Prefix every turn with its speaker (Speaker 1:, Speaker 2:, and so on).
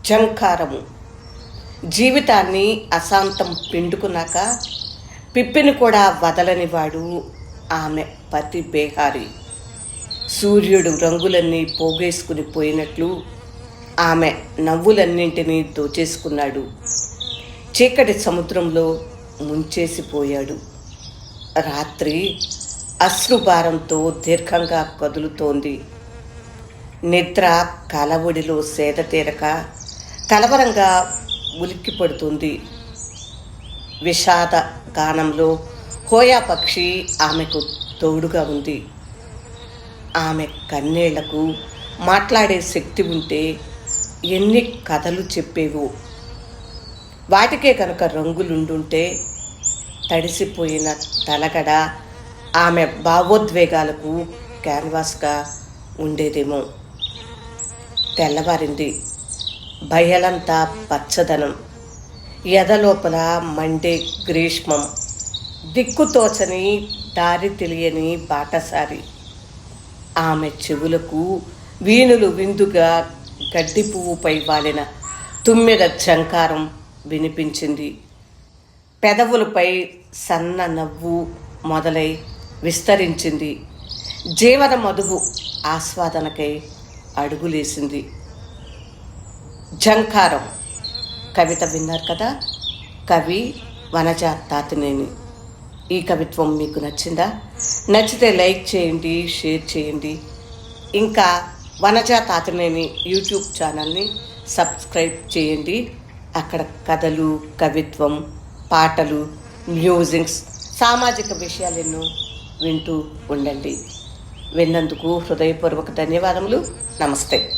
Speaker 1: జంకారము. జీవితాన్ని అశాంతం పిండుకున్నాక పిప్పిని కూడా వదలనివాడు ఆమె పతి బేహారి. సూర్యుడు రంగులన్నీ పోగేసుకుని పోయినట్లు ఆమె నవ్వులన్నింటినీ దోచేసుకున్నాడు. చీకటి సముద్రంలో ముంచేసిపోయాడు. రాత్రి అశ్రుభారంతో దీర్ఘంగా కదులుతోంది. నిద్ర కలవడిలో సేద తీరక కలవరంగా ఉలిక్కి పడుతుంది. విషాద గానంలో హోయా పక్షి ఆమెకు తోడుగా ఉంది. ఆమె కన్నీళ్లకు మాట్లాడే శక్తి ఉంటే ఎన్ని కథలు చెప్పేవో. వాటికే కనుక రంగులుండుంటే తడిసిపోయిన తలగడ ఆమె భావోద్వేగాలకు క్యాన్వాస్గా ఉండేదేమో. తెల్లవారింది. బయలంతా పచ్చదనం, ఎదలోపల మండే గ్రీష్మం, దిక్కుతోచని దారి తెలియని బాటసారి. ఆమె చెవులకు వీణులు విందుగా గడ్డి పువ్వుపై వాలిన తుమ్మెద ఝంకారం వినిపించింది. పెదవులపై సన్న నవ్వు మొదలై విస్తరించింది. జీవన మధువు ఆస్వాదనకై అడుగులేసింది. ఝంకారం కవిత విన్నారు కదా. కవి వనజ తాతినేని. ఈ కవిత్వం మీకు నచ్చిందా? నచ్చితే లైక్ చేయండి, షేర్ చేయండి. ఇంకా వనజ తాతినేని యూట్యూబ్ ఛానల్ని సబ్స్క్రైబ్ చేయండి. అక్కడ కథలు, కవిత్వం, పాటలు, మ్యూజిక్స్, సామాజిక విషయాలెన్నో వింటూ ఉండండి. విన్నందుకు హృదయపూర్వక ధన్యవాదములు. నమస్తే.